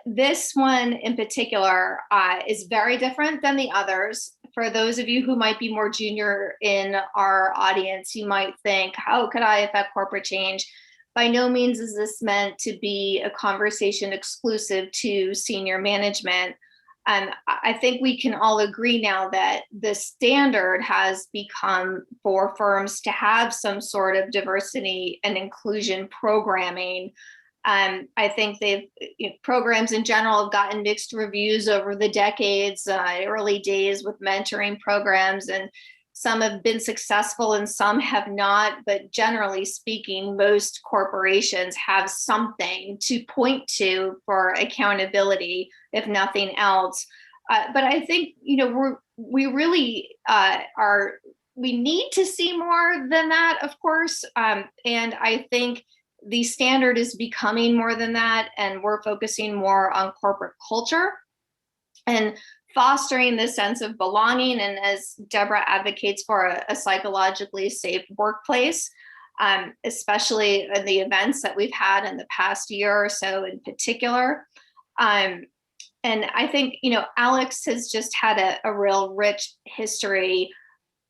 This one in particular is very different than the others. For those of you who might be more junior in our audience, you might think, how could I affect corporate change? By no means is this meant to be a conversation exclusive to senior management. I think we can all agree now that the standard has become for firms to have some sort of diversity and inclusion programming. I think programs in general have gotten mixed reviews over the decades, early days with mentoring programs, and some have been successful and some have not. But generally speaking, most corporations have something to point to for accountability, if nothing else. But I think we really are we need to see more than that, of course. And I think the standard is becoming more than that, and we're focusing more on corporate culture and fostering this sense of belonging. And as Deborah advocates for a psychologically safe workplace, especially in the events that we've had in the past year or so in particular. And I think, Alex has just had a real rich history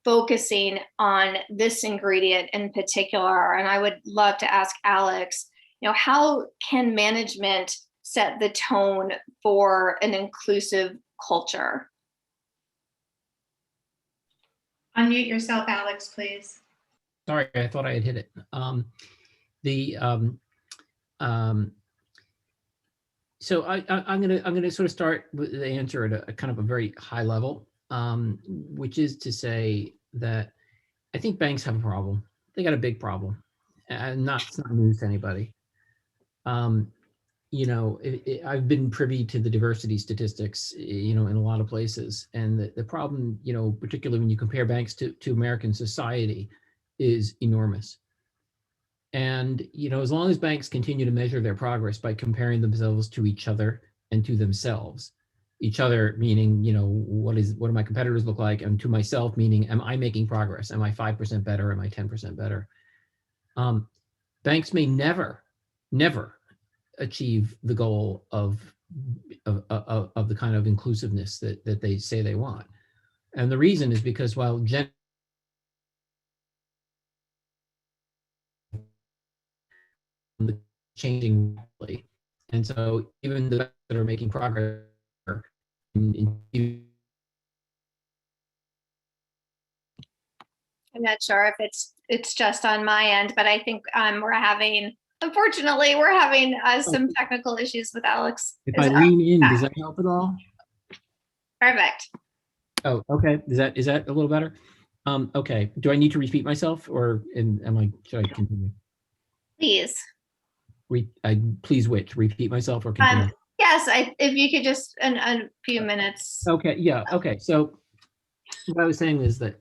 focusing on this ingredient in particular. And I would love to ask Alex, how can management set the tone for an inclusive culture? Unmute yourself, Alex, please. Sorry, I thought I had hit it. So I'm gonna sort of start with the answer at a kind of a very high level, which is to say that I think banks have a problem. They got a big problem, and it's not news to anybody. I've been privy to the diversity statistics, in a lot of places, and the problem, particularly when you compare banks to American society, is enormous. And, as long as banks continue to measure their progress by comparing themselves to each other and to themselves, each other meaning, what do my competitors look like? And to myself, meaning, am I making progress? Am I 5% better? Am I 10% better? Banks may never achieve the goal of the kind of inclusiveness that they say they want. And the reason is because while changing rapidly, and so even the banks that are making progress I'm not sure if it's just on my end, but I think unfortunately, we're having some technical issues with Alex. If I lean in, does that help at all? Perfect. Oh, okay. Is that a little better? Okay. Do I need to repeat myself, or should I continue? Please. Please which? Repeat myself or continue? Yes, if you could just in a few minutes. Okay. Yeah. Okay. So what I was saying is that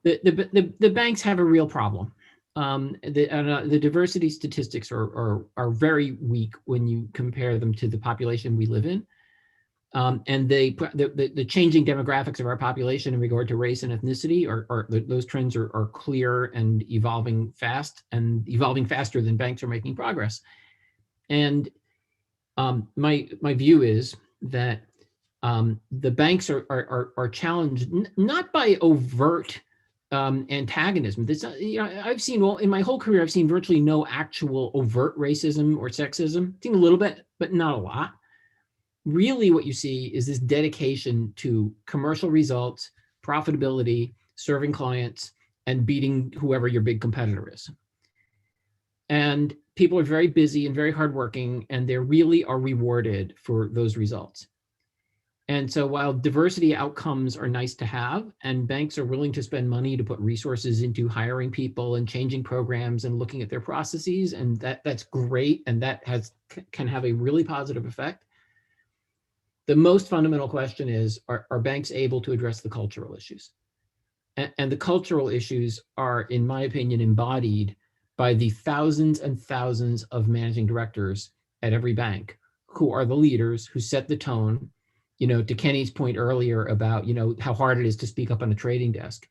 the banks have a real problem. The diversity statistics are very weak when you compare them to the population we live in, and the changing demographics of our population in regard to race and ethnicity those trends are clear and evolving fast, and evolving faster than banks are making progress. And my view is that the banks are challenged not by overt antagonism. I've seen in my whole career, I've seen virtually no actual overt racism or sexism. I've seen a little bit, but not a lot. Really, what you see is this dedication to commercial results, profitability, serving clients, and beating whoever your big competitor is. And people are very busy and very hardworking, and they really are rewarded for those results. And so while diversity outcomes are nice to have, and banks are willing to spend money to put resources into hiring people and changing programs and looking at their processes, and that's great, and that can have a really positive effect. The most fundamental question is, are banks able to address the cultural issues? And the cultural issues are, in my opinion, embodied by the thousands and thousands of managing directors at every bank who are the leaders who set the tone. To Kenny's point earlier about, how hard it is to speak up on a trading desk.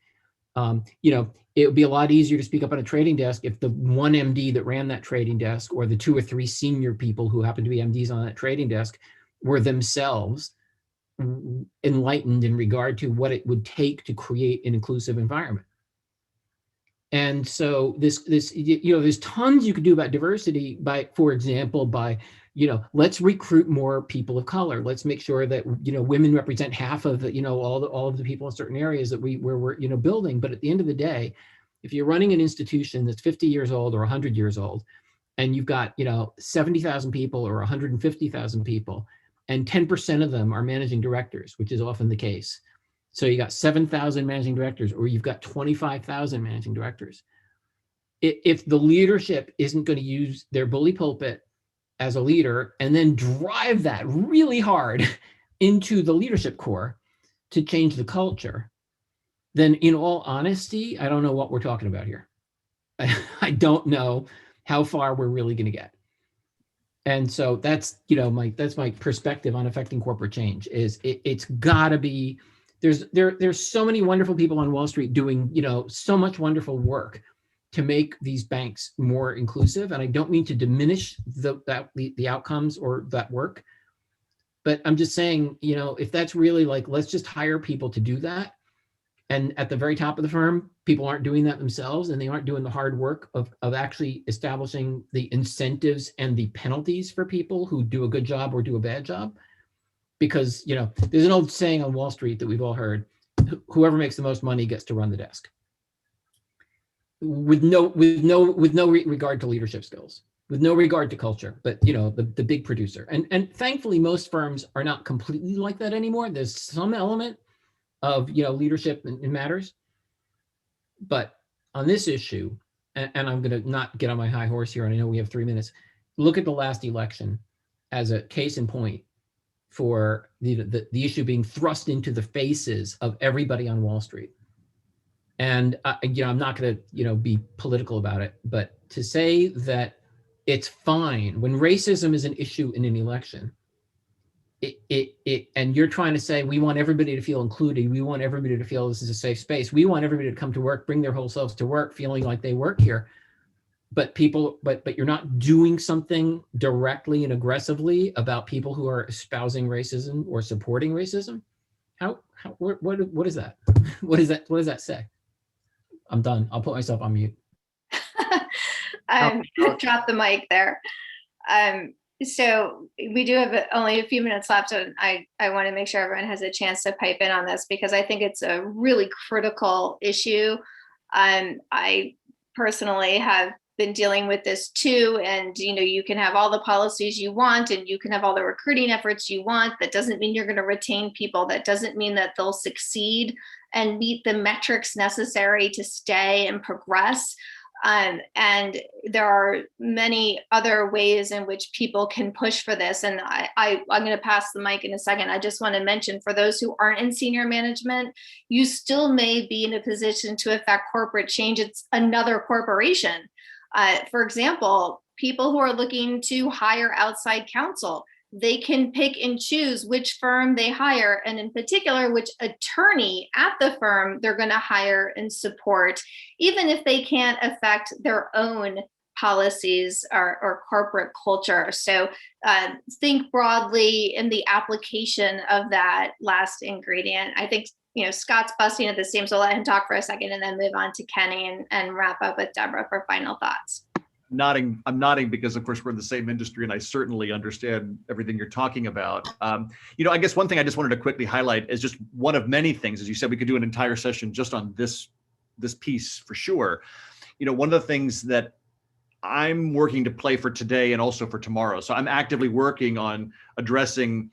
It would be a lot easier to speak up on a trading desk if the one MD that ran that trading desk, or the 2 or 3 senior people who happen to be MDs on that trading desk, were themselves enlightened in regard to what it would take to create an inclusive environment. And so there's tons you could do about diversity for example, let's recruit more people of color. Let's make sure that, women represent half of the, all of the people in certain areas that we're building. But at the end of the day, if you're running an institution that's 50 years old or 100 years old, and you've got, 70,000 people or 150,000 people, and 10% of them are managing directors, which is often the case. So you got 7,000 managing directors, or you've got 25,000 managing directors. If the leadership isn't going to use their bully pulpit as a leader and then drive that really hard into the leadership core to change the culture, then in all honesty, I don't know what we're talking about here. I don't know how far we're really going to get. And so that's, that's my perspective on affecting corporate change is it's gotta be, there's so many wonderful people on Wall Street doing, so much wonderful work to make these banks more inclusive. And I don't mean to diminish the outcomes or that work, but I'm just saying, if that's really like, let's just hire people to do that. And at the very top of the firm, people aren't doing that themselves, and they aren't doing the hard work of actually establishing the incentives and the penalties for people who do a good job or do a bad job. Because, there's an old saying on Wall Street that we've all heard, whoever makes the most money gets to run the desk. With no regard to leadership skills, with no regard to culture, but the big producer. And thankfully, most firms are not completely like that anymore. There's some element of leadership in matters, but on this issue, and I'm going to not get on my high horse here, and I know we have 3 minutes. Look at the last election as a case in point for the issue being thrust into the faces of everybody on Wall Street. And I'm not going to be political about it, but to say that it's fine when racism is an issue in an election, and you're trying to say we want everybody to feel included, we want everybody to feel this is a safe space, we want everybody to come to work, bring their whole selves to work feeling like they work here, but you're not doing something directly and aggressively about people who are espousing racism or supporting racism. What is that? What does that say? I'm done. I'll put myself on mute. Drop the mic there. So we do have only a few minutes left, and I want to make sure everyone has a chance to pipe in on this because I think it's a really critical issue. I personally have been dealing with this too, and you can have all the policies you want and you can have all the recruiting efforts you want. That doesn't mean you're going to retain people. That doesn't mean that they'll succeed and meet the metrics necessary to stay and progress. And there are many other ways in which people can push for this. And I'm going to pass the mic in a second. I just want to mention for those who aren't in senior management, you still may be in a position to affect corporate change. It's another corporation. For example, people who are looking to hire outside counsel, they can pick and choose which firm they hire, and in particular, which attorney at the firm they're going to hire and support, even if they can't affect their own policies or corporate culture. So think broadly in the application of that last ingredient. I think Scott's busting at the seams, so I'll let him talk for a second and then move on to Kenny and wrap up with Deborah for final thoughts. I'm nodding because, of course, we're in the same industry, and I certainly understand everything you're talking about. I guess one thing I just wanted to quickly highlight is just one of many things. As you said, we could do an entire session just on this piece for sure. One of the things that I'm working to play for today and also for tomorrow. So I'm actively working on addressing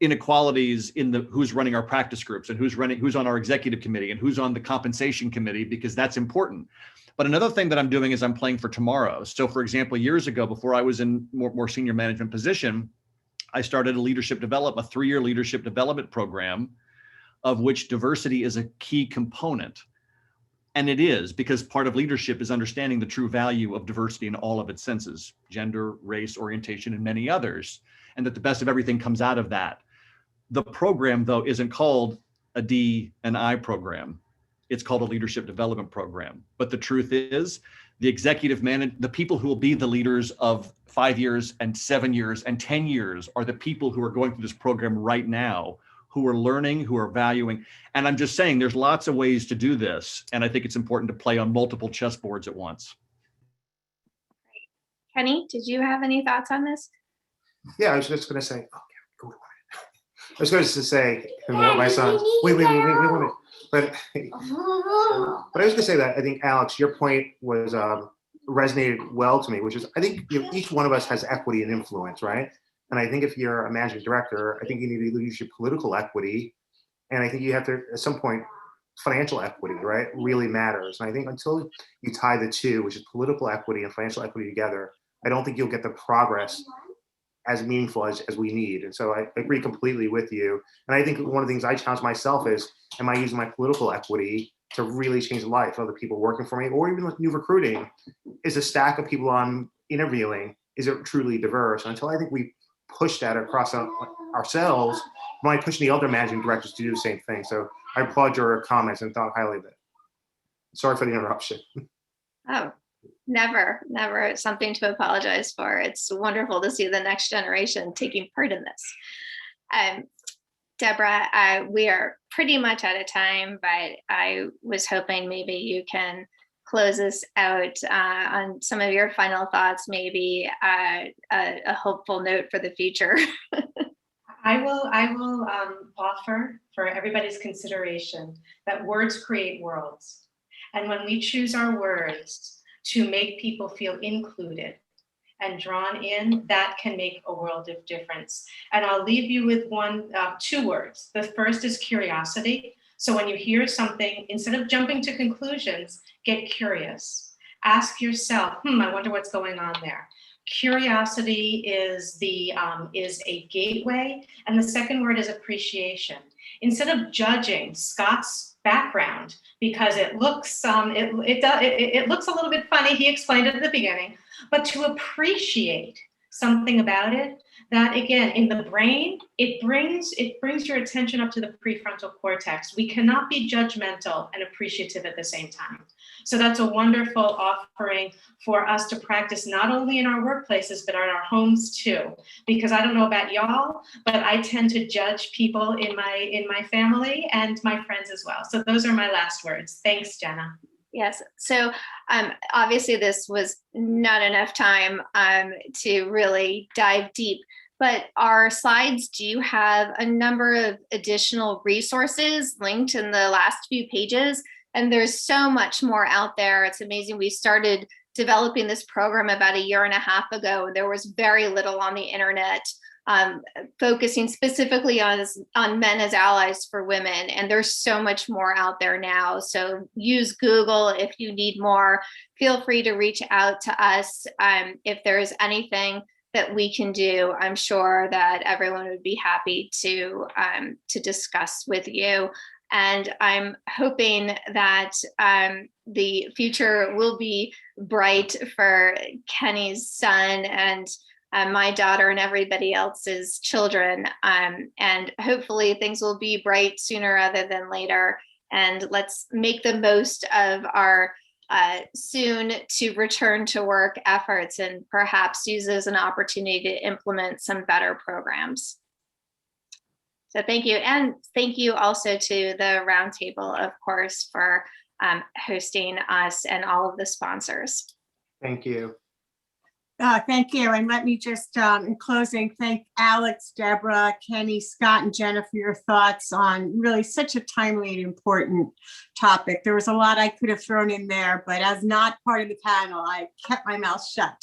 inequalities in who's running our practice groups and who's on our executive committee and who's on the compensation committee, because that's important. But another thing that I'm doing is I'm playing for tomorrow. So for example, years ago, before I was in more senior management position, I started a 3-year leadership development program, of which diversity is a key component. And it is, because part of leadership is understanding the true value of diversity in all of its senses, gender, race, orientation, and many others, and that the best of everything comes out of that. The program, though, isn't called a D&I program. It's called a leadership development program. But the truth is, the people who will be the leaders of 5 years and 7 years and 10 years are the people who are going through this program right now, who are learning, who are valuing. And I'm just saying there's lots of ways to do this. And I think it's important to play on multiple chessboards at once. Kenny, did you have any thoughts on this? Yeah, I was just going to say, I was going to say, my son, wait, but I was going to say that I think, Alex, your point was resonated well to me, which is I think each one of us has equity and influence, right? And I think if you're a managing director, I think you need to use your political equity. And I think you have to, at some point, financial equity, right, really matters. And I think until you tie the two, which is political equity and financial equity together, I don't think you'll get the progress as meaningful as we need. And so I agree completely with you. And I think one of the things I challenge myself is, am I using my political equity to really change the life of the people working for me, or even with new recruiting? Is the stack of people I'm interviewing, is it truly diverse? Until I think we push that across ourselves, when I push the other managing directors to do the same thing. So I applaud your comments and thought highly of it. Sorry for the interruption. Oh, never, never something to apologize for. It's wonderful to see the next generation taking part in this. Deborah, we are pretty much out of time, but I was hoping maybe you can close us out on some of your final thoughts, maybe a hopeful note for the future. I will offer for everybody's consideration that words create worlds. And when we choose our words to make people feel included and drawn in, that can make a world of difference. And I'll leave you with two words. The first is curiosity. So when you hear something, instead of jumping to conclusions, get curious. Ask yourself, I wonder what's going on there. Curiosity is a gateway. And the second word is appreciation. Instead of judging Scott's background because it looks it looks a little bit funny, he explained it at the beginning, but to appreciate something about it, that again, in the brain, it brings your attention up to the prefrontal cortex. We cannot be judgmental and appreciative at the same time. So that's a wonderful offering for us to practice, not only in our workplaces, but in our homes too. Because I don't know about y'all, but I tend to judge people in my family and my friends as well. So those are my last words. Thanks, Jenna. Yes. So obviously this was not enough time to really dive deep, but our slides do have a number of additional resources linked in the last few pages. And there's so much more out there. It's amazing. We started developing this program about 1.5 years ago. There was very little on the internet focusing specifically on men as allies for women. And there's so much more out there now. So use Google if you need more. Feel free to reach out to us if there's anything that we can do. I'm sure that everyone would be happy to discuss with you. And I'm hoping that the future will be bright for Kenny's son and my daughter and everybody else's children. And hopefully things will be bright sooner rather than later. And let's make the most of our soon to return to work efforts and perhaps use as an opportunity to implement some better programs. So thank you. And thank you also to the Roundtable, of course, for hosting us and all of the sponsors. Thank you. Thank you. And let me just, in closing, thank Alex, Deborah, Kenny, Scott, and Jenna for your thoughts on really such a timely and important topic. There was a lot I could have thrown in there, but as not part of the panel, I kept my mouth shut.